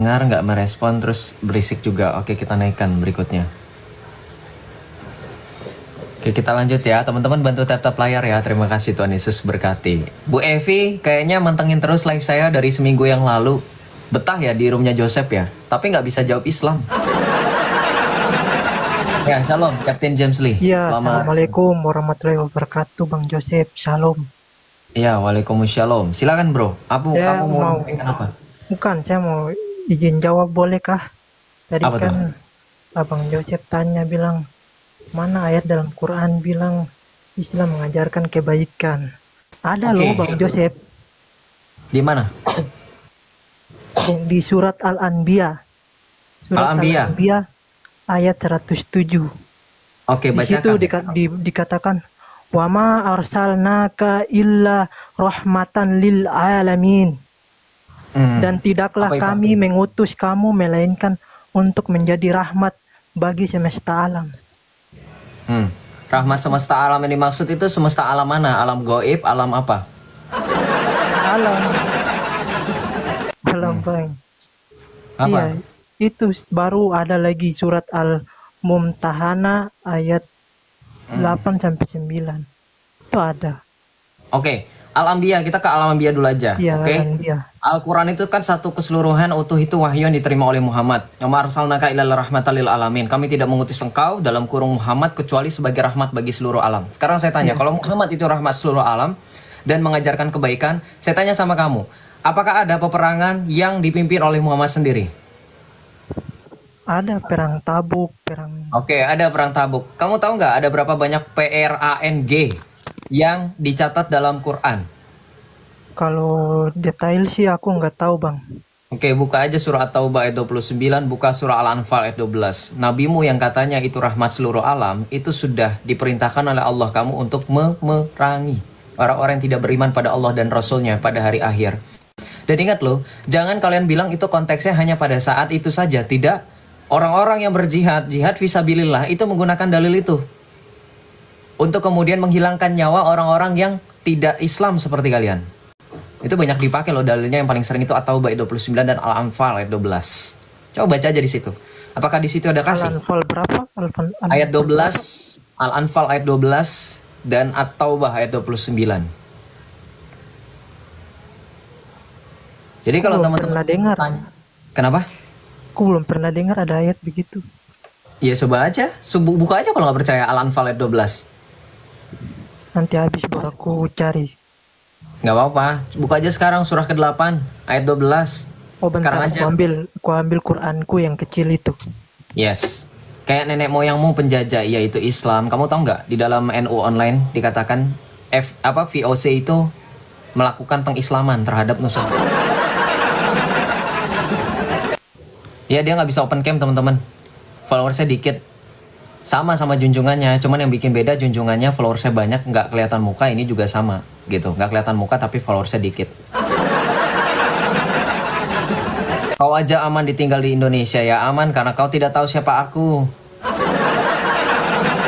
mendengar, nggak merespon, terus berisik juga. Oke, kita naikkan berikutnya. Oke, kita lanjut ya. Teman-teman bantu tap-tap layar ya. Terima kasih, Tuhan Yesus berkati. Bu Evi kayaknya mantengin terus live saya dari seminggu yang lalu. Betah ya di roomnya Joseph ya. Tapi nggak bisa jawab Islam. Ya, shalom, Kapten James Lee. Ya, Selamat. Assalamualaikum warahmatullahi wabarakatuh, Bang Joseph. Shalom. Ya, waalaikumsalam. Silakan bro. Saya Kamu mau mau, menyampaikan apa? bukan, saya mau izin jawab, bolehkah? Tadi Apa tuh? kan Abang Joseph tanya bilang, mana ayat dalam Quran bilang Islam mengajarkan kebaikan? Ada Oke. loh Bang Joseph, Di mana? di surat Al-Anbiya. Surat Al-Anbiya. Al-Anbiya ayat 107. Oke, Di situ bacakan. dikatakan, wa ma arsalnaka illa rahmatan lil alamin. Dan tidaklah Apa itu kami artinya? mengutus kamu melainkan untuk menjadi rahmat bagi semesta alam. Rahmat semesta alam yang dimaksud itu semesta alam mana? Alam goib, alam apa? Alam, alam Bang. Apa? Iya, itu baru ada lagi surat Al-Mumtahana ayat 8-9. Itu ada. Oke, Al-Anbiya, kita ke Al-Anbiya dulu aja. Iya, Oke. Al-Anbiya. Al-Quran itu kan satu keseluruhan utuh itu wahyu yang diterima oleh Muhammad. Wa ma arsalnaka illa rahmatan lil alamin. Kami tidak mengutus engkau dalam kurung Muhammad kecuali sebagai rahmat bagi seluruh alam. Sekarang saya tanya, kalau Muhammad itu rahmat seluruh alam dan mengajarkan kebaikan, saya tanya sama kamu, apakah ada peperangan yang dipimpin oleh Muhammad sendiri? Ada perang Tabuk, perang. Oke, ada perang Tabuk. Kamu tahu nggak ada berapa banyak PRANG yang dicatat dalam Quran? Kalau detail sih aku nggak tahu Bang. Oke, buka aja surah At-Taubah ayat 29, buka surah Al-Anfal ayat 12. Nabimu yang katanya itu rahmat seluruh alam, itu sudah diperintahkan oleh Allah kamu untuk memerangi orang-orang yang tidak beriman pada Allah dan Rasulnya pada hari akhir. Dan ingat loh, jangan kalian bilang itu konteksnya hanya pada saat itu saja. Tidak, orang-orang yang berjihad, jihad fisabilillah itu menggunakan dalil itu untuk kemudian menghilangkan nyawa orang-orang yang tidak Islam seperti kalian. Itu banyak dipakai loh dalilnya, yang paling sering itu At-Taubah ayat 29 dan Al-Anfal ayat 12. Coba baca aja di situ. Apakah di situ ada kasih? Al-Anfal berapa? Ayat 12, Al-Anfal ayat 12 dan At-Taubah ayat 29. Jadi kalau teman-teman pernah dengar. tanya, kenapa? Aku belum pernah dengar ada ayat begitu. Ya coba aja, buka aja kalau nggak percaya Al-Anfal ayat 12. Nanti habis baru aku cari. Nggak apa-apa, buka aja sekarang surah ke-8 ayat 12. Oh bentar, Sekarang aja. aku ambil Quranku yang kecil itu. Yes. Kayak nenek moyangmu penjajah, yaitu Islam. Kamu tahu nggak di dalam NU online dikatakan VOC itu melakukan pengislaman terhadap Nusantara. Ya, dia nggak bisa open cam teman-teman. Followersnya dikit. Sama junjungannya, cuman yang bikin beda junjungannya followersnya banyak, nggak kelihatan muka. Ini juga sama gitu, nggak kelihatan muka tapi followersnya dikit. Kau aja aman ditinggal di Indonesia, ya aman karena kau tidak tahu siapa aku.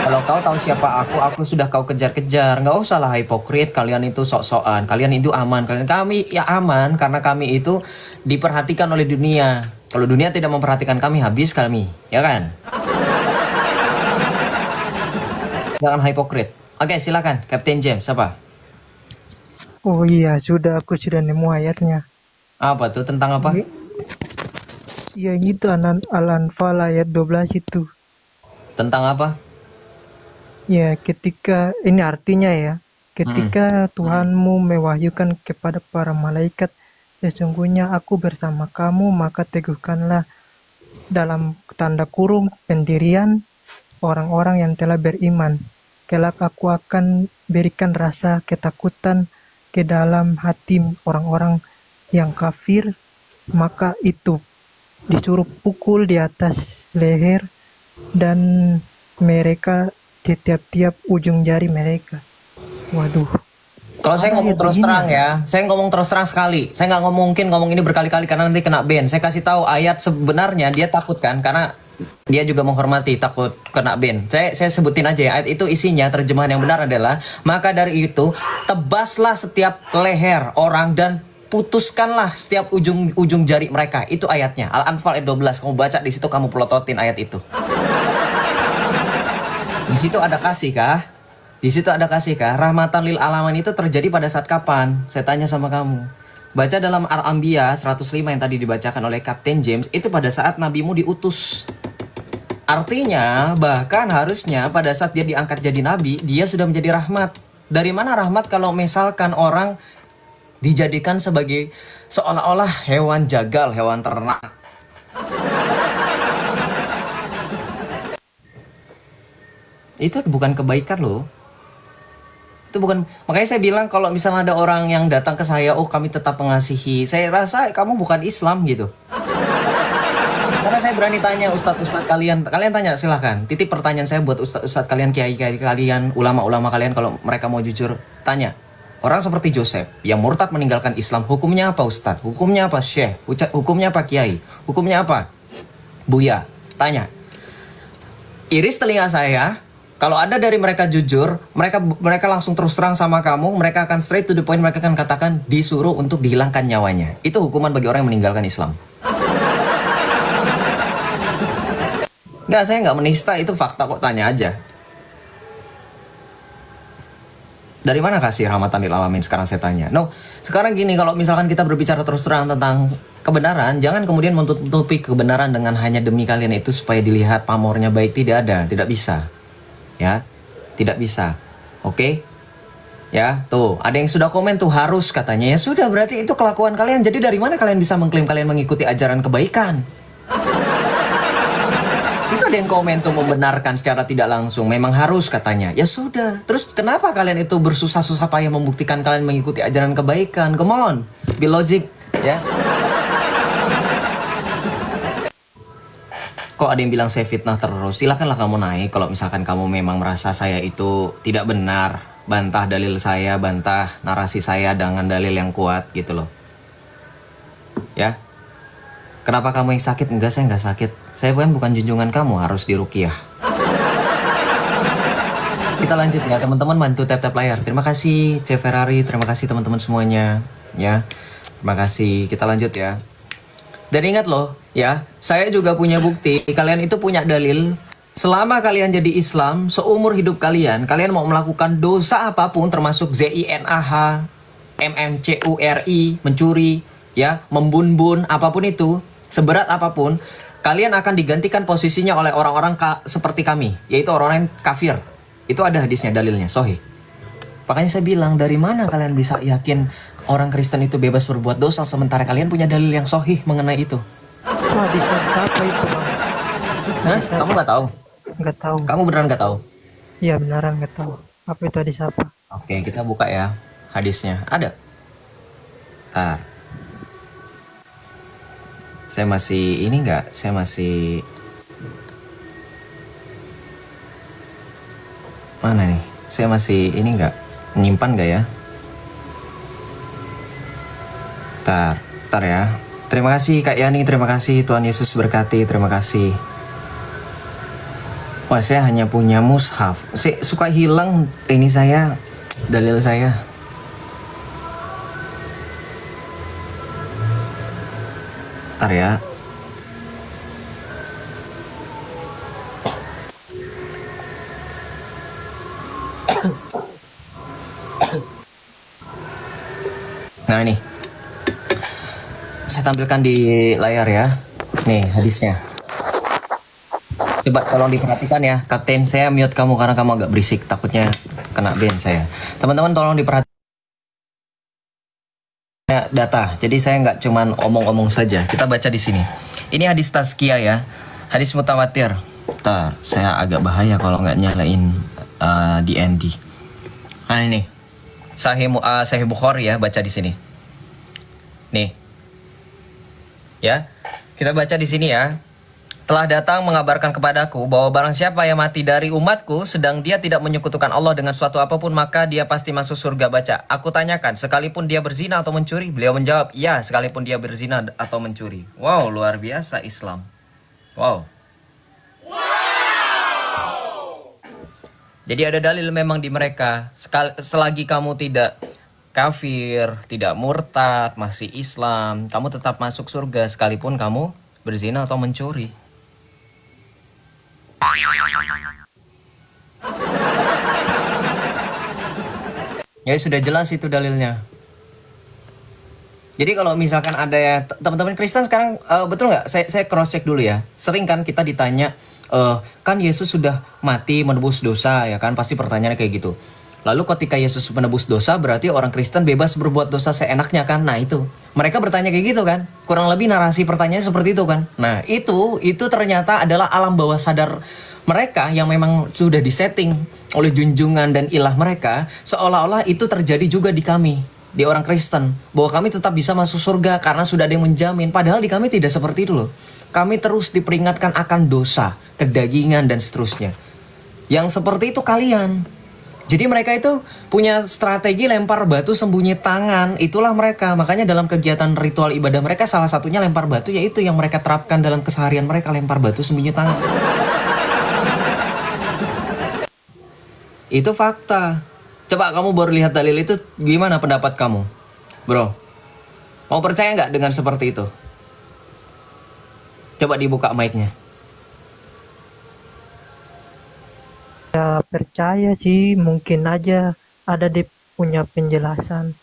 Kalau kau tahu siapa aku sudah kau kejar-kejar. Nggak usah lah hipokrit, kalian itu sok-sokan, kalian itu aman, kami ya aman karena kami itu diperhatikan oleh dunia. Kalau dunia tidak memperhatikan kami, habis kami, ya kan? Jangan hipokrit. Oke, silakan, Kapten James, apa? Oh iya, aku sudah nemu ayatnya. Apa tuh, tentang apa? Iya, itu Al-Anfal ayat 12 itu. Tentang apa? Ya, ketika ini artinya ya, ketika Tuhanmu mewahyukan kepada para malaikat, sesungguhnya aku bersama kamu, maka teguhkanlah dalam tanda kurung pendirian orang-orang yang telah beriman. Kelak aku akan berikan rasa ketakutan ke dalam hati orang-orang yang kafir, maka itu disuruh pukul di atas leher dan mereka di tiap-tiap ujung jari mereka. Waduh. Kalau saya ngomong terus terang ya, saya ngomong terus terang sekali. Saya nggak mungkin ngomong ini berkali-kali karena nanti kena ban. Saya kasih tahu ayat sebenarnya dia takut kan, karena dia juga menghormati, takut kena ban. Saya sebutin aja ya, ayat itu isinya terjemahan yang benar adalah, maka dari itu tebaslah setiap leher orang dan putuskanlah setiap ujung jari mereka. Itu ayatnya. Al-Anfal ayat 12. Kamu baca di situ, kamu pelototin ayat itu. Di situ ada kasih kah? Di situ ada kasih kah? Rahmatan lil alamin itu terjadi pada saat kapan? Saya tanya sama kamu. Baca dalam Al-Anbiya 105 yang tadi dibacakan oleh Kapten James, itu pada saat nabimu diutus. Artinya, bahkan harusnya pada saat dia diangkat jadi nabi, dia sudah menjadi rahmat. Dari mana rahmat kalau misalkan orang dijadikan sebagai seolah-olah hewan jagal, hewan ternak? Itu bukan kebaikan loh. Itu bukan, makanya saya bilang kalau misalnya ada orang yang datang ke saya, oh kami tetap mengasihi, saya rasa kamu bukan Islam gitu. Karena saya berani tanya ustadz-ustadz kalian tanya silahkan. Titip pertanyaan saya buat ustadz-ustadz kalian, kiai-kiai kalian, ulama-ulama kalian, kalau mereka mau jujur, tanya. Orang seperti Joseph yang murtad meninggalkan Islam, hukumnya apa ustadz? Hukumnya apa syekh? Hukumnya apa kiai? Hukumnya apa buya? Tanya. Iris telinga saya. Kalau ada dari mereka jujur, mereka langsung terus terang sama kamu, mereka akan straight to the point, mereka akan katakan disuruh untuk dihilangkan nyawanya. Itu hukuman bagi orang yang meninggalkan Islam. Enggak, saya nggak menista, itu fakta kok, tanya aja. Dari mana kasih rahmatan lil alamin, sekarang saya tanya. No, sekarang gini, kalau misalkan kita berbicara terus terang tentang kebenaran, jangan kemudian menutupi kebenaran dengan hanya demi kalian itu supaya dilihat pamornya baik. Tidak ada, tidak bisa. Ya, tidak bisa. Oke? Ya, tuh, ada yang sudah komen tuh harus katanya. Ya sudah, berarti itu kelakuan kalian. Jadi dari mana kalian bisa mengklaim kalian mengikuti ajaran kebaikan? Itu ada yang komen tuh membenarkan secara tidak langsung. Memang harus katanya. Ya sudah. Terus kenapa kalian itu bersusah-susah payah membuktikan kalian mengikuti ajaran kebaikan? Come on, be logic, ya. Kok ada yang bilang saya fitnah terus? Silahkanlah kamu naik kalau misalkan kamu memang merasa saya itu tidak benar. Bantah dalil saya, bantah narasi saya dengan dalil yang kuat gitu loh. Ya. Kenapa kamu yang sakit? Enggak, saya enggak sakit. Saya bukan junjungan kamu, harus diruqyah. Kita lanjut ya, teman-teman, bantu tap-tap layar. Terima kasih C Ferrari, terima kasih teman-teman semuanya. Ya, terima kasih. Kita lanjut ya. Dan ingat loh, ya, saya juga punya bukti. Kalian itu punya dalil. Selama kalian jadi Islam, seumur hidup kalian, kalian mau melakukan dosa apapun, termasuk ZINAH, MNCURI, mencuri, ya, membun-bun, apapun itu, seberat apapun, kalian akan digantikan posisinya oleh orang-orang seperti kami, yaitu orang-orang kafir. Itu ada hadisnya, dalilnya, sahih. Makanya saya bilang, dari mana kalian bisa yakin orang Kristen itu bebas berbuat dosa sementara kalian punya dalil yang sahih mengenai itu? Hadis apa itu, Bang? Hah? Kamu nggak tahu? Nggak tahu. Kamu beneran nggak tahu? Iya, beneran nggak tahu. Apa itu hadis apa? Oke, kita buka ya hadisnya. Ada. Ntar. Saya masih ini nggak? Saya masih mana nih? Saya masih ini nggak? Nyimpan nggak ya? Ntar ya. Terima kasih Kak Yani, terima kasih, Tuhan Yesus berkati, terima kasih. Wah, saya hanya punya mushaf. Saya suka hilang ini saya, dalil saya. Ntar ya. Nah ini, saya tampilkan di layar ya. Nih hadisnya. Coba tolong diperhatikan ya, Kapten. Saya mute kamu karena kamu agak berisik, takutnya kena ban saya. Teman-teman tolong diperhatikan data. Jadi saya nggak cuman omong-omong saja. Kita baca di sini. Ini hadis tazkiyah ya, hadis mutawatir. Ntar, saya agak bahaya kalau nggak nyalain DND. Nah ini, Sahih Bukhari ya, baca di sini. Nih, ya, kita baca di sini ya. Telah datang mengabarkan kepadaku bahwa barang siapa yang mati dari umatku sedang dia tidak menyekutukan Allah dengan suatu apapun, maka dia pasti masuk surga. Baca. Aku tanyakan, sekalipun dia berzina atau mencuri? Beliau menjawab, ya, sekalipun dia berzina atau mencuri. Wow, luar biasa Islam. Wow. Jadi ada dalil memang di mereka. Selagi kamu tidak kafir, tidak murtad, masih Islam, kamu tetap masuk surga sekalipun kamu berzina atau mencuri. Ya sudah jelas itu dalilnya. Jadi kalau misalkan ada ya teman-teman Kristen sekarang betul nggak? Saya cross check dulu ya. Sering kan kita ditanya, kan Yesus sudah mati menebus dosa ya kan? Pasti pertanyaannya kayak gitu. Lalu ketika Yesus menebus dosa berarti orang Kristen bebas berbuat dosa seenaknya kan? Nah itu mereka bertanya kayak gitu kan? Kurang lebih narasi pertanyaannya seperti itu kan? Nah itu ternyata adalah alam bawah sadar mereka yang memang sudah disetting oleh junjungan dan ilah mereka, seolah-olah itu terjadi juga di kami, di orang Kristen, bahwa kami tetap bisa masuk surga karena sudah ada yang menjamin. Padahal di kami tidak seperti itu loh. Kami terus diperingatkan akan dosa, kedagingan dan seterusnya. Yang seperti itu kalian. Jadi mereka itu punya strategi lempar batu sembunyi tangan. Itulah mereka. Makanya dalam kegiatan ritual ibadah mereka salah satunya lempar batu, yaitu yang mereka terapkan dalam keseharian mereka, lempar batu sembunyi tangan. Itu fakta. Coba kamu baru lihat dalil itu, gimana pendapat kamu? Bro, mau percaya nggak dengan seperti itu? Coba dibuka mic-nya. Ya percaya sih, mungkin aja ada di punya penjelasan.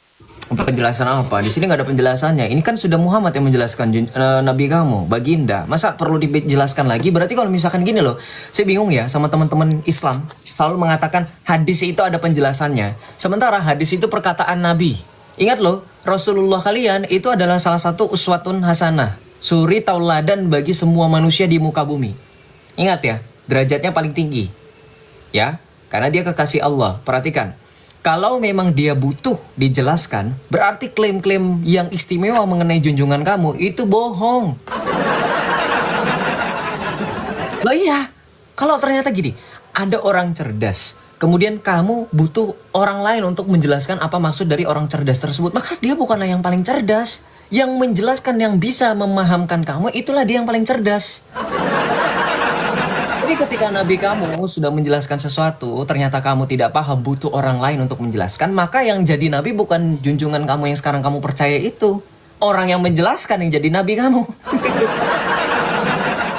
Penjelasan apa? Di sini nggak ada penjelasannya. Ini kan sudah Muhammad yang menjelaskan, Nabi kamu, baginda. Masa perlu dijelaskan lagi? Berarti kalau misalkan gini loh, saya bingung ya sama teman-teman Islam selalu mengatakan hadis itu ada penjelasannya. Sementara hadis itu perkataan Nabi. Ingat loh, Rasulullah kalian itu adalah salah satu uswatun hasanah, suri tauladan bagi semua manusia di muka bumi. Ingat ya, derajatnya paling tinggi. Ya, karena dia kekasih Allah. Perhatikan. Kalau memang dia butuh dijelaskan, berarti klaim-klaim yang istimewa mengenai junjungan kamu itu bohong. Loh iya, kalau ternyata gini, ada orang cerdas, kemudian kamu butuh orang lain untuk menjelaskan apa maksud dari orang cerdas tersebut, maka dia bukanlah yang paling cerdas. Yang menjelaskan, yang bisa memahamkan kamu, itulah dia yang paling cerdas. Jadi ketika Nabi kamu sudah menjelaskan sesuatu, ternyata kamu tidak paham, butuh orang lain untuk menjelaskan, maka yang jadi Nabi bukan junjungan kamu yang sekarang kamu percaya itu. Orang yang menjelaskan yang jadi Nabi kamu.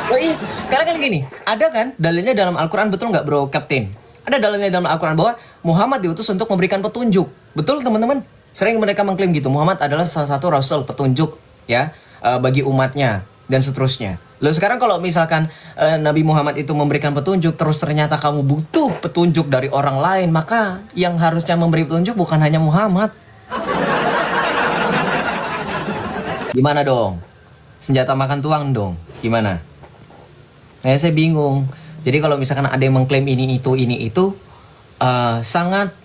Oh iya, karena kan gini, ada kan dalilnya dalam Al-Quran, betul nggak bro, Captain? Ada dalilnya dalam Al-Quran bahwa Muhammad diutus untuk memberikan petunjuk. Betul teman-teman? Sering mereka mengklaim gitu, Muhammad adalah salah satu Rasul petunjuk ya bagi umatnya dan seterusnya. Lalu sekarang kalau misalkan Nabi Muhammad itu memberikan petunjuk, terus ternyata kamu butuh petunjuk dari orang lain, maka yang harusnya memberi petunjuk bukan hanya Muhammad. Gimana dong? Senjata makan tuang dong. Gimana? Saya bingung. Jadi kalau misalkan ada yang mengklaim ini itu, sangat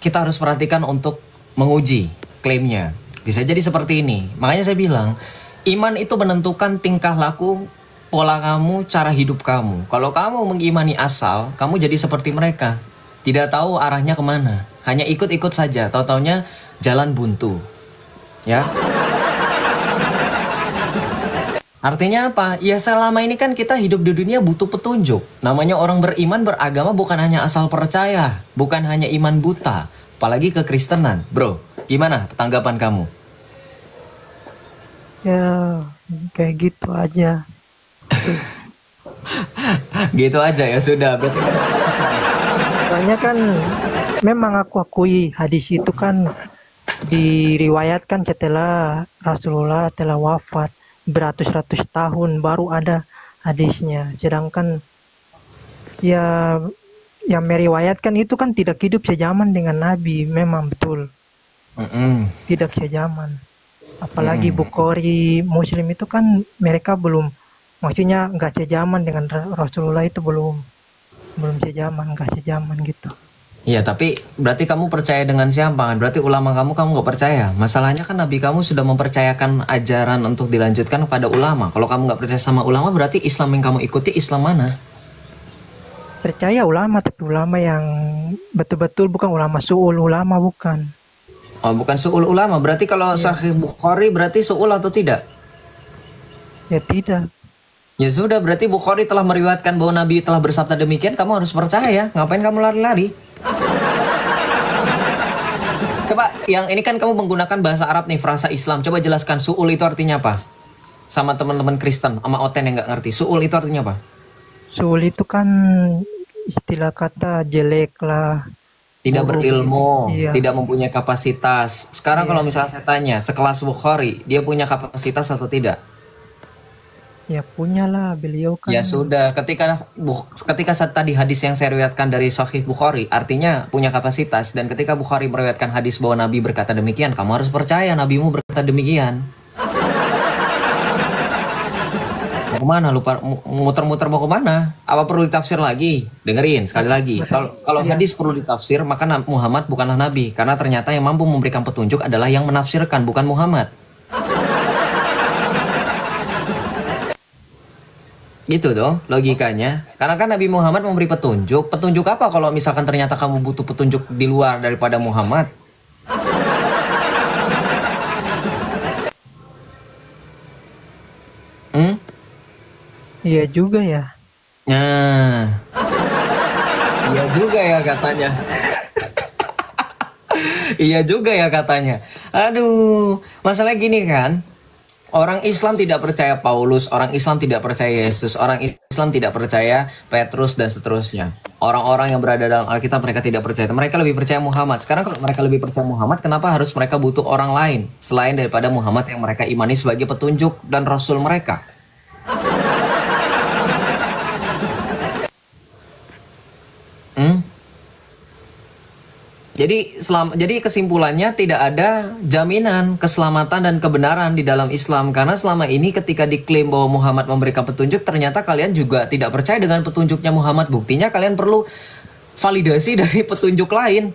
kita harus perhatikan untuk menguji klaimnya. Bisa jadi seperti ini. Makanya saya bilang, iman itu menentukan tingkah laku, pola kamu, cara hidup kamu. Kalau kamu mengimani asal, kamu jadi seperti mereka. Tidak tahu arahnya kemana. Hanya ikut-ikut saja. Tahu-taunya jalan buntu. Ya. Artinya apa? Ya selama ini kan kita hidup di dunia butuh petunjuk. Namanya orang beriman, beragama bukan hanya asal percaya. Bukan hanya iman buta. Apalagi kekristenan. Bro, gimana tanggapan kamu? Ya kayak gitu aja. Gitu aja ya sudah. Soalnya kan memang aku akui hadis itu kan diriwayatkan setelah Rasulullah telah wafat beratus-ratus tahun baru ada hadisnya. Sedangkan ya yang meriwayatkan itu kan tidak hidup sejaman dengan Nabi, memang betul. Tidak sejaman. Apalagi Bukhari, Muslim itu kan mereka belum, maksudnya nggak sejaman dengan Rasulullah, itu belum sejaman, nggak sejaman gitu. Iya, tapi berarti kamu percaya dengan siapa kan? Berarti ulama kamu nggak percaya. Masalahnya kan Nabi kamu sudah mempercayakan ajaran untuk dilanjutkan kepada ulama. Kalau kamu nggak percaya sama ulama, berarti Islam yang kamu ikuti Islam mana? Percaya ulama, tapi ulama yang betul-betul, bukan ulama su'ul, ulama bukan. Oh, bukan su'ul ulama. Berarti kalau Sahih Bukhari berarti su'ul atau tidak? Ya tidak. Ya sudah, berarti Bukhari telah meriwayatkan bahwa Nabi telah bersabda demikian, kamu harus percaya. Ngapain kamu lari-lari? Coba yang ini kan kamu menggunakan bahasa Arab nih, frasa Islam. Coba jelaskan su'ul itu artinya apa? Sama teman-teman Kristen, sama Oten yang nggak ngerti. Su'ul itu artinya apa? Suul itu kan istilah kata jelek lah, Tidak buruk. berilmu, Iya, tidak mempunyai kapasitas. Sekarang iya. kalau misalnya saya tanya, sekelas Bukhari, dia punya kapasitas atau tidak? Ya punyalah beliau kan. Ya sudah, ketika saat tadi hadis yang saya riwayatkan dari Sahih Bukhari, artinya punya kapasitas. Dan ketika Bukhari meriwayatkan hadis bahwa Nabi berkata demikian, kamu harus percaya Nabimu berkata demikian. Mau kemana? Lupa muter-muter mau kemana? Apa perlu ditafsir lagi? Dengerin sekali lagi. Kalau Iya. hadis perlu ditafsir, maka Muhammad bukanlah Nabi. Karena ternyata yang mampu memberikan petunjuk adalah yang menafsirkan, bukan Muhammad. Gitu dong logikanya. Karena kan Nabi Muhammad memberi petunjuk. Petunjuk apa kalau misalkan ternyata kamu butuh petunjuk di luar daripada Muhammad? Hmm? Iya juga ya. Nah, iya juga ya katanya. Iya juga ya katanya. Aduh, masalah gini kan. Orang Islam tidak percaya Paulus, orang Islam tidak percaya Yesus, orang Islam tidak percaya Petrus dan seterusnya. Orang-orang yang berada dalam Alkitab mereka tidak percaya. Mereka lebih percaya Muhammad. Sekarang kalau mereka lebih percaya Muhammad, kenapa harus mereka butuh orang lain selain daripada Muhammad yang mereka imani sebagai petunjuk dan rasul mereka? Hmm? Jadi kesimpulannya tidak ada jaminan keselamatan dan kebenaran di dalam Islam karena selama ini ketika diklaim bahwa Muhammad memberikan petunjuk ternyata kalian juga tidak percaya dengan petunjuknya Muhammad. Buktinya kalian perlu validasi dari petunjuk lain.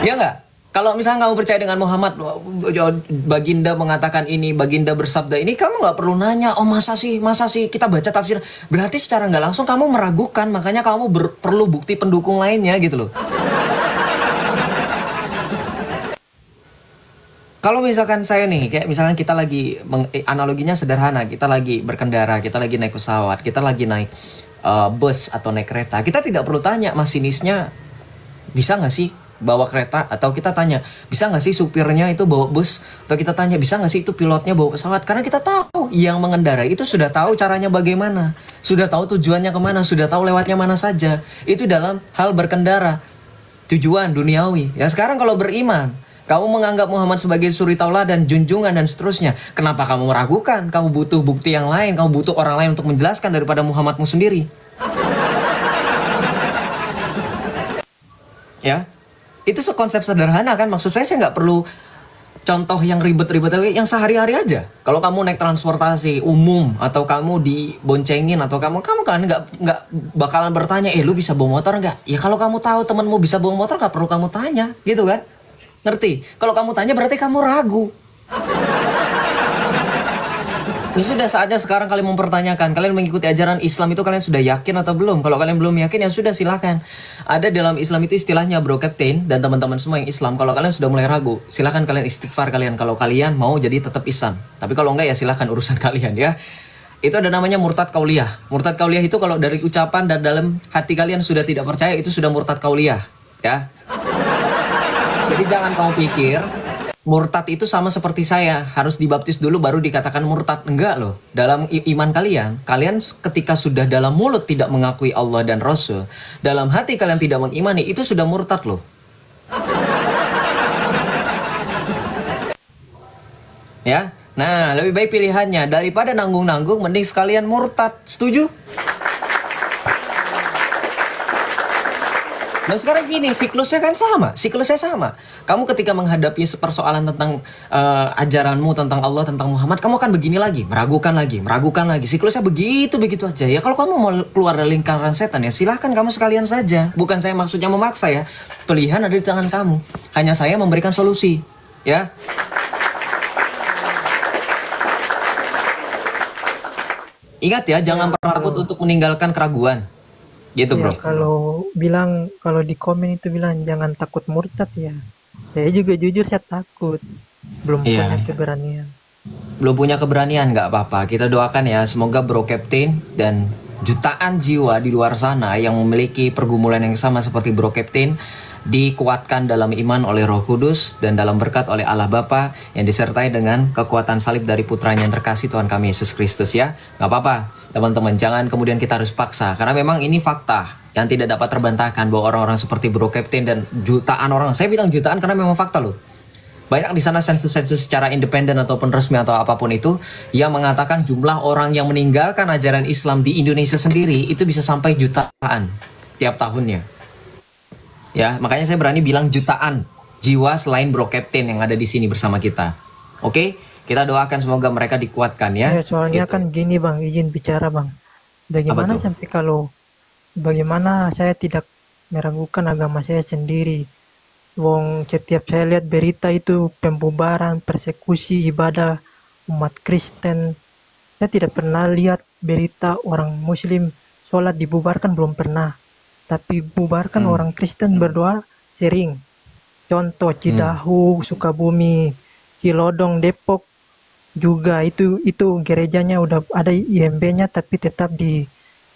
Ya nggak? Kalau misalnya kamu percaya dengan Muhammad, baginda mengatakan ini, baginda bersabda ini, kamu nggak perlu nanya, oh masa sih, kita baca tafsir. Berarti secara nggak langsung kamu meragukan, makanya kamu perlu bukti pendukung lainnya gitu loh. Kalau misalkan saya nih, kayak misalkan kita lagi, analoginya sederhana, kita lagi berkendara, kita lagi naik pesawat, kita lagi naik bus atau naik kereta, kita tidak perlu tanya masinisnya bisa nggak sih bawa kereta, atau kita tanya bisa nggak sih supirnya itu bawa bus, atau kita tanya bisa nggak sih itu pilotnya bawa pesawat, karena kita tahu yang mengendarai itu sudah tahu caranya bagaimana, sudah tahu tujuannya kemana, sudah tahu lewatnya mana saja. Itu dalam hal berkendara, tujuan duniawi. Ya sekarang kalau beriman, kamu menganggap Muhammad sebagai suri tauladan, junjungan dan seterusnya, kenapa kamu meragukan? Kamu butuh bukti yang lain, kamu butuh orang lain untuk menjelaskan daripada Muhammadmu sendiri. Ya, itu konsep sederhana kan. Maksud saya nggak perlu contoh yang ribet-ribet, yang sehari-hari aja. Kalau kamu naik transportasi umum atau kamu diboncengin atau kamu kan nggak bakalan bertanya, lu bisa bawa motor nggak? Ya kalau kamu tahu temanmu bisa bawa motor nggak perlu kamu tanya, gitu kan? Ngerti? Kalau kamu tanya berarti kamu ragu. Ya sudah, saatnya sekarang kalian mempertanyakan, kalian mengikuti ajaran Islam itu kalian sudah yakin atau belum? Kalau kalian belum yakin ya sudah, silakan. Ada dalam Islam itu istilahnya bro captain, dan teman-teman semua yang Islam, kalau kalian sudah mulai ragu, silakan kalian istighfar kalian kalau kalian mau jadi tetap Islam. Tapi kalau enggak ya silakan, urusan kalian ya. Itu ada namanya murtad kauliyah. Murtad kauliyah itu kalau dari ucapan dan dalam hati kalian sudah tidak percaya, itu sudah murtad kauliyah, ya. Jadi jangan kamu pikir murtad itu sama seperti saya, harus dibaptis dulu baru dikatakan murtad. Enggak loh. Dalam iman kalian, kalian ketika sudah dalam mulut tidak mengakui Allah dan Rasul, dalam hati kalian tidak mengimani, itu sudah murtad loh. Ya. Nah, lebih baik pilihannya daripada nanggung-nanggung, mending sekalian murtad. Setuju? Dan sekarang gini, siklusnya sama. Kamu ketika menghadapi persoalan tentang ajaranmu, tentang Allah, tentang Muhammad, kamu akan begini lagi, meragukan lagi. Siklusnya begitu aja. Ya kalau kamu mau keluar dari lingkaran setan ya silahkan kamu sekalian saja. Bukan saya maksudnya memaksa ya. Pilihan ada di tangan kamu. Hanya saya memberikan solusi, ya. Ingat ya, jangan pernah takut untuk meninggalkan keraguan. Gitu bro. Ya, kalau di komen itu bilang jangan takut murtad ya. Saya juga jujur saya takut. Belum punya keberanian. Belum punya keberanian, nggak apa-apa. Kita doakan ya, semoga bro Captain dan jutaan jiwa di luar sana yang memiliki pergumulan yang sama seperti bro Captain dikuatkan dalam iman oleh Roh Kudus dan dalam berkat oleh Allah Bapa yang disertai dengan kekuatan salib dari putranya yang terkasih Tuhan kami Yesus Kristus ya. Nggak apa-apa teman-teman, jangan kemudian kita harus paksa, karena memang ini fakta yang tidak dapat terbantahkan bahwa orang-orang seperti Bro Captain dan jutaan orang, saya bilang jutaan karena memang fakta loh. Banyak di sana sensus-sensus secara independen ataupun resmi atau apapun itu yang mengatakan jumlah orang yang meninggalkan ajaran Islam di Indonesia sendiri itu bisa sampai jutaan tiap tahunnya. Ya, makanya saya berani bilang jutaan jiwa selain Bro Captain yang ada di sini bersama kita. Oke, kita doakan semoga mereka dikuatkan ya. Ya, soalnya Gitu. kan gini Bang, izin bicara Bang. Bagaimana sampai kalau bagaimana saya tidak meragukan agama saya sendiri? Wong setiap saya lihat berita itu pembubaran, persekusi ibadah umat Kristen. Saya tidak pernah lihat berita orang Muslim sholat dibubarkan, belum pernah. Tapi bubarkan orang Kristen berdoa sering. Contoh Cidahu, Sukabumi, Cilodong, Depok juga itu gerejanya udah ada IMB-nya tapi tetap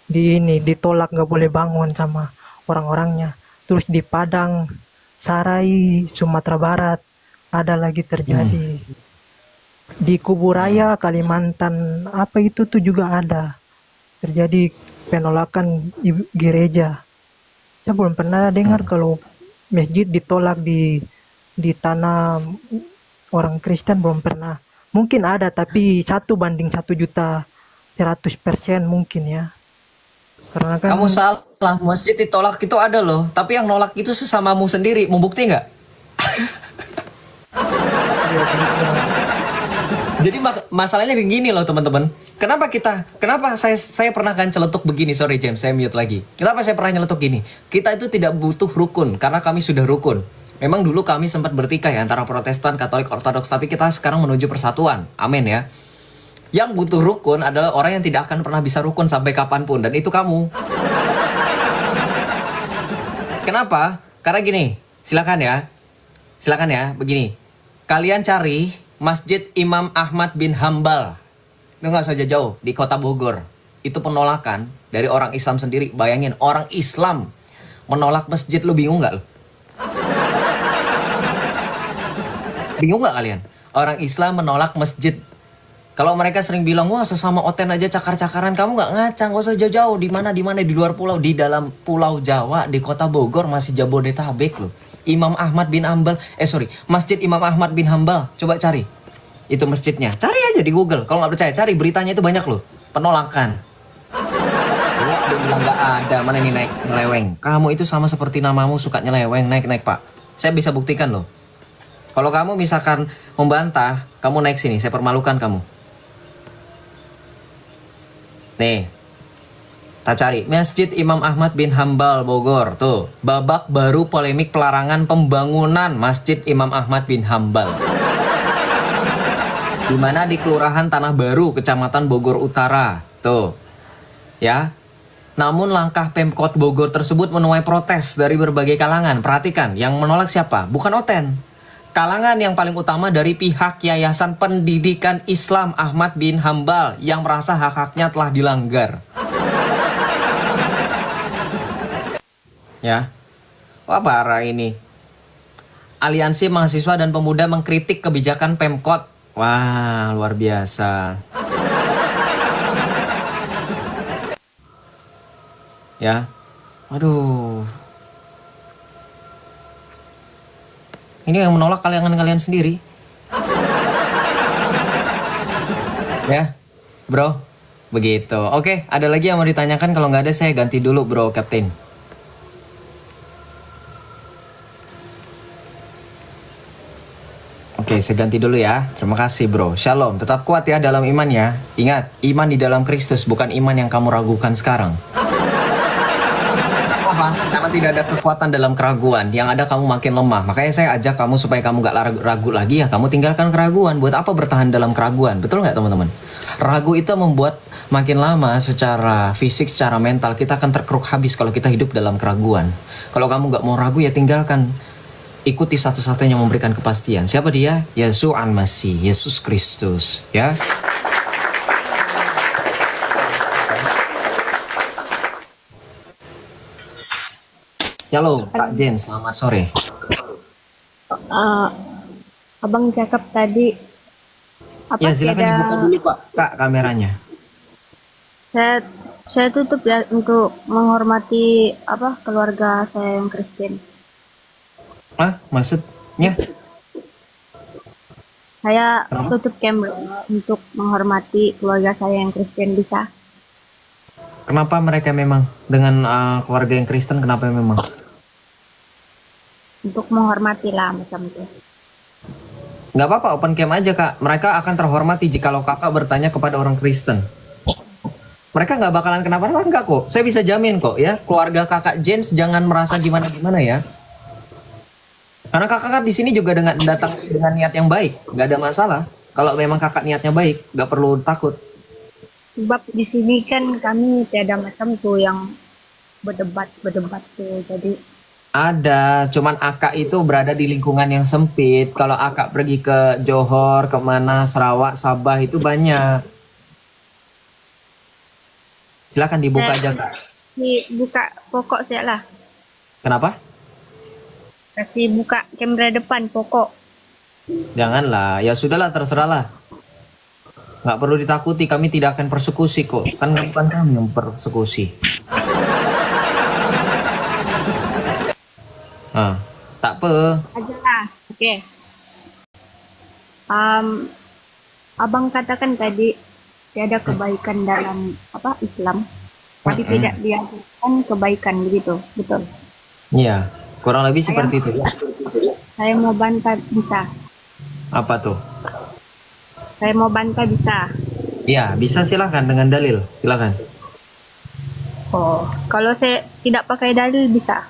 ditolak, nggak boleh bangun sama orang-orangnya. Terus di Padang, Sarai, Sumatera Barat ada lagi terjadi. Di Kuburaya, Kalimantan apa itu tuh juga ada terjadi penolakan gereja. Saya belum pernah dengar kalau masjid ditolak di tanah orang Kristen, belum pernah. Mungkin ada tapi 1:1.100.000% mungkin ya. Karena kan Kamu salah, masjid ditolak itu ada loh, tapi yang nolak itu sesamamu sendiri. Mau bukti nggak? Jadi masalahnya begini loh teman-teman. Kenapa saya pernah kan celetuk begini, sorry James, saya mute lagi. Kenapa saya pernah nyeletuk gini? Kita itu tidak butuh rukun, karena kami sudah rukun. Memang dulu kami sempat bertikai antara Protestan, Katolik, Ortodoks, tapi kita sekarang menuju persatuan. Amin ya. Yang butuh rukun adalah orang yang tidak akan pernah bisa rukun sampai kapanpun, dan itu kamu. Kenapa? Karena gini, silakan ya, begini. Kalian cari Masjid Imam Ahmad bin Hambal. Itu nggak saja jauh, di kota Bogor. Itu penolakan dari orang Islam sendiri. Bayangin, orang Islam menolak masjid, lu bingung nggak lu? Bingung nggak kalian? Orang Islam menolak masjid. Kalau mereka sering bilang, wah sesama oten aja cakar-cakaran, kamu nggak ngacang, nggak usah jauh-jauh. Di mana, di luar pulau, di dalam pulau Jawa, di kota Bogor, masih Jabodetabek loh. Imam Ahmad bin Hambal, Masjid Imam Ahmad bin Hambal, coba cari. Itu masjidnya, cari aja di Google. Kalau nggak percaya, cari beritanya itu banyak loh. Penolakan. Wah, dia bilang nggak ada, mana ini naik nyeleweng. Kamu itu sama seperti namamu suka nyeleweng, naik pak. Saya bisa buktikan loh. Kalau kamu misalkan membantah, kamu naik sini, saya permalukan kamu. Nih, kita cari Masjid Imam Ahmad bin Hambal Bogor. Tuh, babak baru polemik pelarangan pembangunan Masjid Imam Ahmad bin Hambal. Di mana di Kelurahan Tanah Baru, Kecamatan Bogor Utara. Tuh. Ya. Namun langkah Pemkot Bogor tersebut menuai protes dari berbagai kalangan. Perhatikan, yang menolak siapa? Bukan oten. Kalangan yang paling utama dari pihak Yayasan Pendidikan Islam Ahmad bin Hambal yang merasa hak-haknya telah dilanggar. Ya, wah parah ini. Aliansi Mahasiswa dan Pemuda mengkritik kebijakan Pemkot. Wah, luar biasa. Ya, waduh. Ini yang menolak kalian sendiri. Ya, bro. Begitu. Oke, ada lagi yang mau ditanyakan? Kalau nggak ada, saya ganti dulu, bro, Captain. Oke, saya ganti dulu ya. Terima kasih, bro. Shalom. Tetap kuat ya dalam iman ya. Ingat, iman di dalam Kristus, bukan iman yang kamu ragukan sekarang. Karena tidak ada kekuatan dalam keraguan. Yang ada kamu makin lemah. Makanya saya ajak kamu supaya kamu gak ragu lagi ya. Kamu tinggalkan keraguan. Buat apa bertahan dalam keraguan? Betul nggak teman-teman? Ragu itu membuat makin lama secara fisik, secara mental kita akan terkeruk habis kalau kita hidup dalam keraguan. Kalau kamu gak mau ragu ya tinggalkan. Ikuti satu-satunya yang memberikan kepastian. Siapa dia? Yesus Al-Masih, Yesus Kristus. Ya. Shalom, Kak Jen, selamat sore. Eh, Abang cakap tadi apa Ya, silakan tiada dibuka dulu, Pak, Kak, kameranya. saya saya tutup ya untuk menghormati apa keluarga saya yang Kristen. Ah, maksudnya? Saya Kenapa? tutup kamera untuk menghormati keluarga saya yang Kristen bisa. Kenapa mereka memang dengan keluarga yang Kristen? Kenapa memang? Untuk menghormati lah macam itu. Nggak apa-apa, open cam aja, Kak. Mereka akan terhormati jikalau kakak bertanya kepada orang Kristen. Mereka nggak bakalan kenapa-napa, enggak kok. Saya bisa jamin kok ya. Keluarga kakak Jens jangan merasa gimana-gimana ya. Karena kakak kan di sini juga dengan datang dengan niat yang baik, nggak ada masalah. Kalau memang kakak niatnya baik, nggak perlu takut. Sebab di sini kan kami tiada macam tuh yang berdebat tuh. Jadi Ada, cuman akak itu berada di lingkungan yang sempit. Kalau akak pergi ke Johor, kemana, Sarawak, Sabah itu banyak. Silakan dibuka aja, Kak. buka pokok saya lah. Kenapa? Kasih buka kamera depan pokok. Janganlah, ya sudahlah, terserahlah. Nggak perlu ditakuti, kami tidak akan persekusi kok. Kan bukan kami yang persekusi. Tak apa. Aja lah. Oke. Abang katakan tadi tiada kebaikan dalam apa Islam, tapi tidak diajarkan kebaikan begitu, betul? Iya, kurang lebih seperti itu. Saya mau bantah bisa. Apa tuh? Saya mau bantah bisa. Iya, bisa, silakan dengan dalil. Silakan. Oh, kalau saya tidak pakai dalil bisa.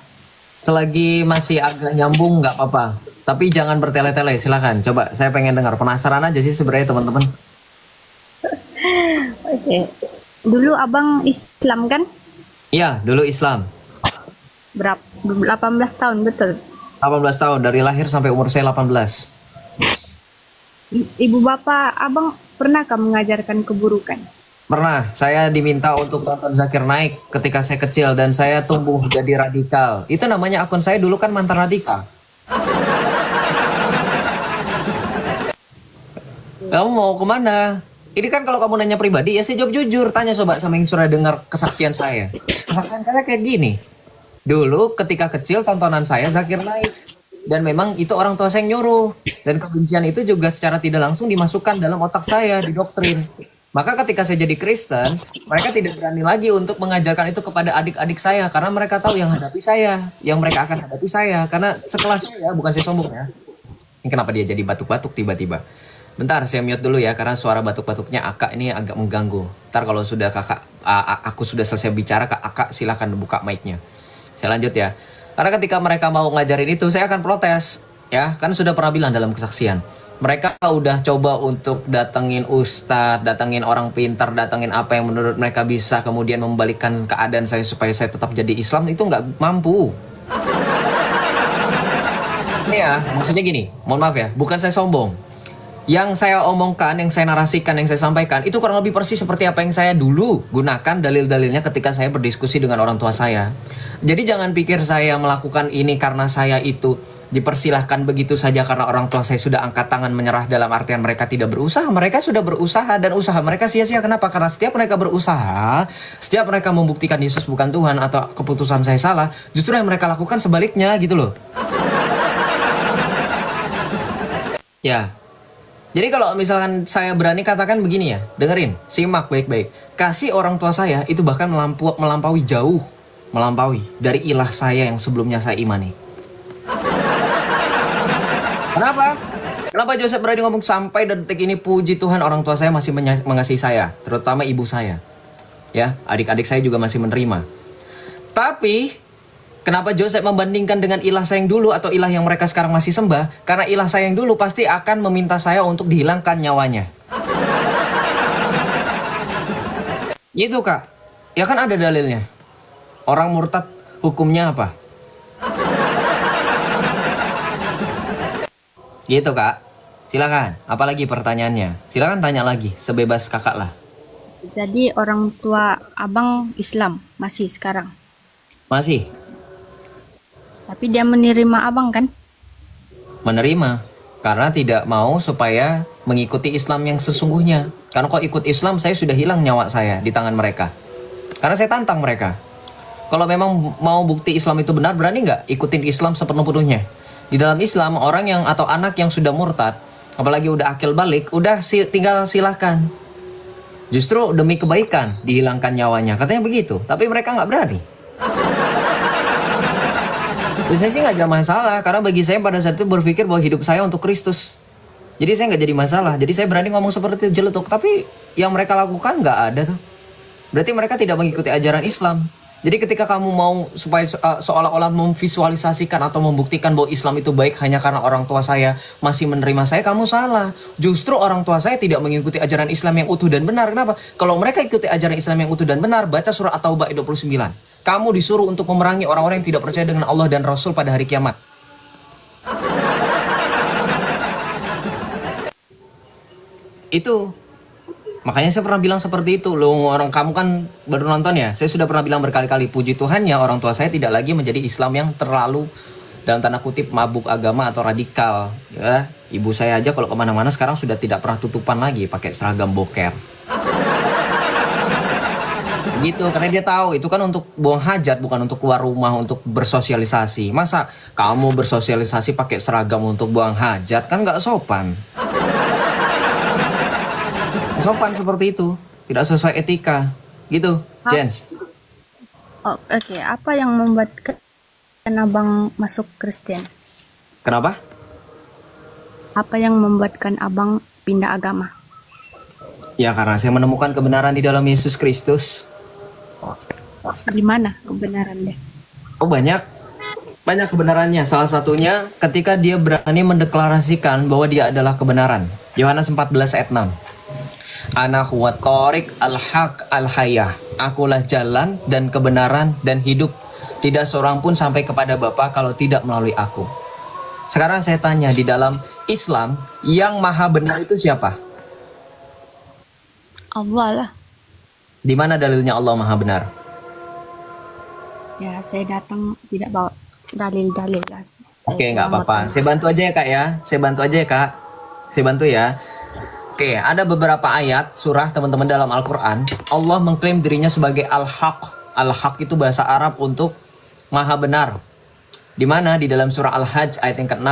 Selagi masih agak nyambung nggak apa-apa. Tapi jangan bertele-tele, silakan. Coba, saya pengen dengar. Penasaran aja sih sebenarnya teman-teman. Oke. Dulu abang Islam kan? Iya, dulu Islam. Berapa? 18 tahun betul. 18 tahun, dari lahir sampai umur saya 18. Ibu bapak abang pernahkah mengajarkan keburukan? Pernah, saya diminta untuk nonton Zakir Naik ketika saya kecil dan saya tumbuh jadi radikal. Itu namanya akun saya dulu kan mantan radikal. Kamu mau kemana? Ini kan kalau kamu nanya pribadi ya saya jawab jujur. Tanya coba sama yang sudah dengar kesaksian saya. Kesaksian saya kayak gini. Dulu ketika kecil tontonan saya Zakir Naik. Dan memang itu orang tua saya yang nyuruh. Dan kebencian itu juga secara tidak langsung dimasukkan dalam otak saya, didoktrin. Maka ketika saya jadi Kristen, mereka tidak berani lagi untuk mengajarkan itu kepada adik-adik saya. Karena mereka tahu yang hadapi saya. Yang mereka akan hadapi saya. Karena sekelas saya, bukan saya sombong ya. Ini kenapa dia jadi batuk-batuk tiba-tiba. Bentar, saya mute dulu ya. Karena suara batuk-batuknya Akak ini agak mengganggu. Ntar kalau sudah aku sudah selesai bicara, Akak silahkan buka mic-nya. Saya lanjut ya. Karena ketika mereka mau ngajarin itu, saya akan protes. Ya, kan sudah pernah bilang dalam kesaksian. Mereka udah coba untuk datengin ustadz, datengin orang pintar, datengin apa yang menurut mereka bisa, kemudian membalikkan keadaan saya supaya saya tetap jadi Islam, itu nggak mampu. Ini ya, maksudnya gini, mohon maaf ya, bukan saya sombong. Yang saya omongkan, yang saya narasikan, yang saya sampaikan, itu kurang lebih persis seperti apa yang saya dulu gunakan dalil-dalilnya ketika saya berdiskusi dengan orang tua saya. Jadi jangan pikir saya melakukan ini karena saya itu dipersilahkan begitu saja karena orang tua saya sudah angkat tangan menyerah, dalam artian mereka tidak berusaha. Mereka sudah berusaha dan usaha mereka sia-sia. Kenapa? Karena setiap mereka berusaha, setiap mereka membuktikan Yesus bukan Tuhan atau keputusan saya salah, justru yang mereka lakukan sebaliknya gitu loh. Ya. Jadi kalau misalkan saya berani katakan begini ya, dengerin, simak baik-baik. Kasih orang tua saya itu bahkan melampaui jauh, melampaui dari ilah saya yang sebelumnya saya imani. Kenapa? Kenapa Joseph berani ngomong sampai detik ini puji Tuhan orang tua saya masih mengasihi saya, terutama ibu saya. Ya, adik-adik saya juga masih menerima. Tapi kenapa Joseph membandingkan dengan ilah saya yang dulu atau ilah yang mereka sekarang masih sembah? Karena ilah saya yang dulu pasti akan meminta saya untuk dihilangkan nyawanya. Itu Kak. Ya kan ada dalilnya. Orang murtad hukumnya apa? Gitu Kak. Silakan. Apalagi pertanyaannya? Silakan tanya lagi. Sebebas kakak lah. Jadi orang tua abang Islam masih sekarang? Masih. Tapi dia menerima abang kan? Menerima, karena tidak mau supaya mengikuti Islam yang sesungguhnya. Karena kalau ikut Islam, saya sudah hilang nyawa saya di tangan mereka. Karena saya tantang mereka. Kalau memang mau bukti Islam itu benar, berani nggak ikutin Islam sepenuh-penuhnya? Di dalam Islam, orang yang atau anak yang sudah murtad, apalagi udah akil balik, udah tinggal silahkan. Justru demi kebaikan dihilangkan nyawanya, katanya begitu. Tapi mereka nggak berani. Saya sih nggak ada masalah, karena bagi saya pada saat itu berpikir bahwa hidup saya untuk Kristus. Jadi saya nggak jadi masalah. Jadi saya berani ngomong seperti itu jeletuk. Tapi yang mereka lakukan nggak ada tuh. Berarti mereka tidak mengikuti ajaran Islam. Jadi ketika kamu mau supaya seolah-olah memvisualisasikan atau membuktikan bahwa Islam itu baik hanya karena orang tua saya masih menerima saya, kamu salah. Justru orang tua saya tidak mengikuti ajaran Islam yang utuh dan benar. Kenapa? Kalau mereka ikuti ajaran Islam yang utuh dan benar, baca surah At-Taubah ayat 29. Kamu disuruh untuk memerangi orang-orang yang tidak percaya dengan Allah dan Rasul pada hari kiamat. Itu. Makanya saya pernah bilang seperti itu. Loh, orang kamu kan baru nonton ya. Saya sudah pernah bilang berkali-kali, puji Tuhan ya orang tua saya tidak lagi menjadi Islam yang terlalu dalam tanda kutip mabuk agama atau radikal. Ya, ibu saya aja kalau kemana-mana sekarang sudah tidak pernah tutupan lagi pakai seragam boker. Gitu, karena dia tahu itu kan untuk buang hajat, bukan untuk keluar rumah untuk bersosialisasi. Masa kamu bersosialisasi pakai seragam untuk buang hajat, kan nggak sopan. Sopan seperti itu, tidak sesuai etika, gitu, Jens. Oh, oke. Apa yang membuat abang masuk Kristen? Kenapa? Apa yang membuatkan abang pindah agama? Ya karena saya menemukan kebenaran di dalam Yesus Kristus. Di mana kebenarannya? Oh banyak kebenarannya. Salah satunya ketika dia berani mendeklarasikan bahwa dia adalah kebenaran. Yohanes 14 ayat 6. Ana huwa thoriq al-haq al-hayah. Akulah jalan dan kebenaran dan hidup. Tidak seorang pun sampai kepada Bapa kalau tidak melalui aku. Sekarang saya tanya, di dalam Islam yang maha benar itu siapa? Allah lah. Di mana dalilnya Allah maha benar? Ya, saya datang tidak bawa dalil-dalil lah. Oke, nggak apa-apa. Saya bantu aja ya kak ya. Saya bantu aja ya kak. Saya bantu ya. Oke, ada beberapa ayat surah teman-teman dalam Al-Quran. Allah mengklaim dirinya sebagai Al-Haq. Al-Haq itu bahasa Arab untuk maha benar. Di mana? Di dalam surah Al-Hajj ayat yang ke-6.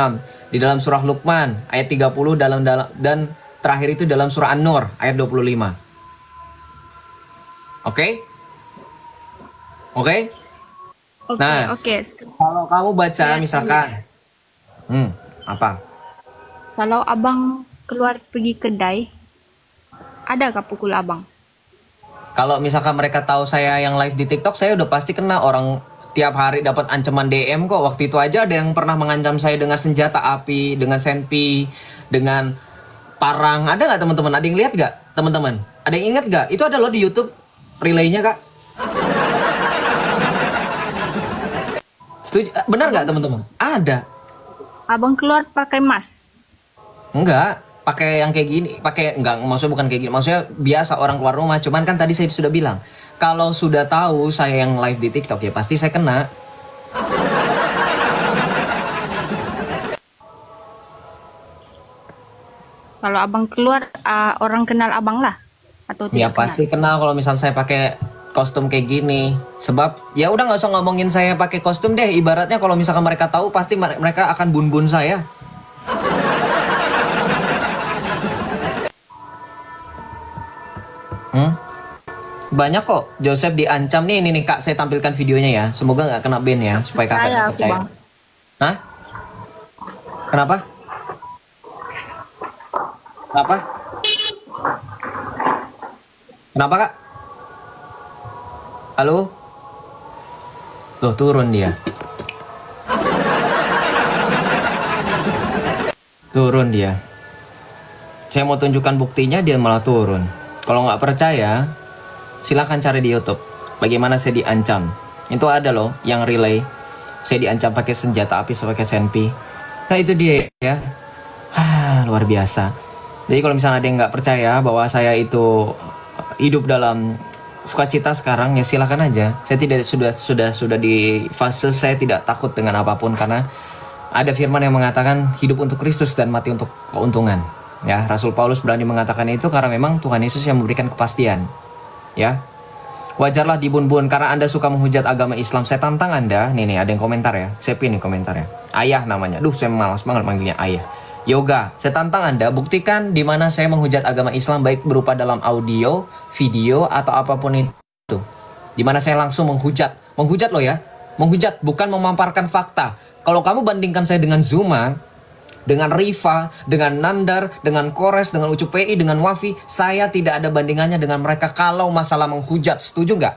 Di dalam surah Luqman ayat 30 dan terakhir itu dalam surah An-Nur ayat 25. Oke? Oke? Nah, oke. kalau kamu baca misalkan apa? Kalau abang keluar pergi kedai, adakah pukul abang? Kalau misalkan mereka tahu saya yang live di TikTok, saya udah pasti kena. Orang tiap hari dapat ancaman DM kok. Waktu itu aja ada yang pernah mengancam saya dengan senjata api, dengan senpi, dengan parang. Ada nggak teman-teman? Ada yang lihat nggak teman-teman? Ada yang ingat nggak? Itu ada loh di YouTube relaynya kak. Setuju? Benar nggak teman-teman? Ada. Abang keluar pakai mask? Enggak, pakai yang kayak gini, enggak, maksudnya bukan kayak gini, maksudnya biasa orang keluar rumah. Cuman kan tadi saya sudah bilang, kalau sudah tahu saya yang live di TikTok ya pasti saya kena. Kalau abang keluar, orang kenal abang lah atau tidak? Ya pasti kenal kalau misal saya pakai kostum kayak gini. Sebab ya udah nggak usah ngomongin saya pakai kostum deh. Ibaratnya kalau misalkan mereka tahu pasti mereka akan bun-bun saya. Banyak kok Joseph diancam nih. Ini kak, saya tampilkan videonya ya. Semoga nggak kena ban ya, supaya kakak percaya. Hah? Kenapa? Kenapa? Kenapa kak? Halo? Loh turun dia. Turun dia. Saya mau tunjukkan buktinya, dia malah turun. Kalau nggak percaya, silahkan cari di YouTube bagaimana saya diancam. Itu ada loh yang relay. Saya diancam pakai senjata api, pakai senpi. Nah itu dia ya. Luar biasa. Jadi kalau misalnya ada yang nggak percaya bahwa saya itu hidup dalam sukacita sekarang, ya silakan aja. Saya tidak sudah di fase saya tidak takut dengan apapun, karena ada firman yang mengatakan hidup untuk Kristus dan mati untuk keuntungan. Ya, Rasul Paulus berani mengatakan itu karena memang Tuhan Yesus yang memberikan kepastian. Ya, wajarlah dibun-bun karena Anda suka menghujat agama Islam. Saya tantang Anda, nih ada yang komentar ya. Saya pin nih komentarnya. Ayah namanya. Duh, saya malas banget manggilnya ayah. Yoga, saya tantang Anda, buktikan di mana saya menghujat agama Islam, baik berupa dalam audio, video, atau apapun itu. Di mana saya langsung menghujat loh ya, menghujat, bukan memaparkan fakta. Kalau kamu bandingkan saya dengan Zuma, dengan Riva, dengan Nandar, dengan Kores, dengan Ucup PI, dengan Wafi, saya tidak ada bandingannya dengan mereka kalau masalah menghujat. Setuju nggak?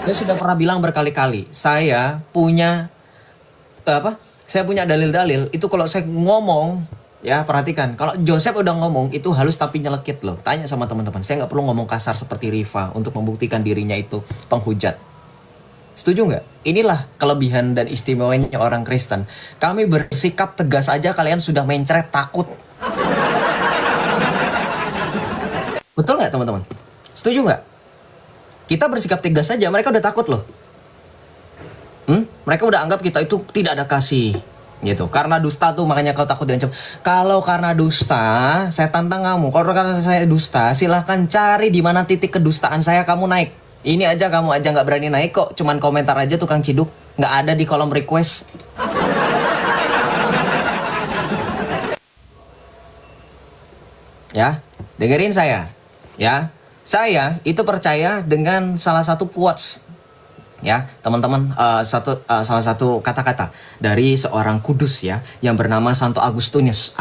Saya sudah pernah bilang berkali-kali, saya punya dalil-dalil. Itu kalau saya ngomong, ya perhatikan, kalau Joseph udah ngomong itu halus tapi nyelekit loh. Tanya sama teman-teman, saya nggak perlu ngomong kasar seperti Riva untuk membuktikan dirinya itu penghujat. Setuju nggak? Inilah kelebihan dan istimewanya orang Kristen. Kami bersikap tegas aja kalian sudah mencret takut. Betul nggak teman-teman? Setuju nggak? Kita bersikap tegas saja, mereka udah takut loh. Mereka udah anggap kita itu tidak ada kasih gitu. Karena dusta tuh makanya kau takut diancam. Kalau karena dusta, saya tantang kamu. Kalau karena saya dusta, silahkan cari di mana titik kedustaan saya, kamu naik. Ini aja kamu aja nggak berani naik kok. Cuman komentar aja tukang ciduk, nggak ada di kolom request. Ya, dengerin saya. Ya, saya itu percaya dengan salah satu quotes. Ya, teman-teman, salah satu kata-kata dari seorang kudus ya yang bernama Santo Agustinus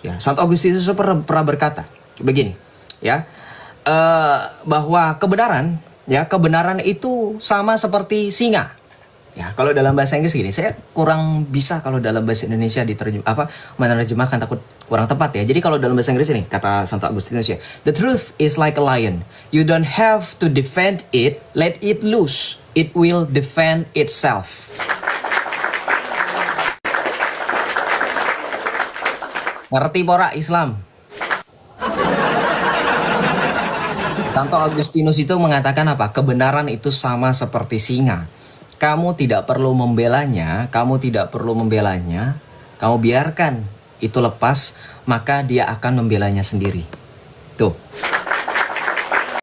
ya. Santo Agustinus pernah berkata begini ya, bahwa kebenaran itu sama seperti singa. Ya, kalau dalam bahasa Inggris gini, saya kurang bisa kalau dalam bahasa Indonesia menerjemahkan, takut kurang tepat ya. Jadi kalau dalam bahasa Inggris ini kata Santo Agustinus ya, the truth is like a lion. You don't have to defend it, let it loose. It will defend itself. Ngerti pora Islam? Santo Agustinus itu mengatakan apa? Kebenaran itu sama seperti singa. Kamu tidak perlu membelanya, kamu biarkan itu lepas, maka dia akan membelanya sendiri. Tuh.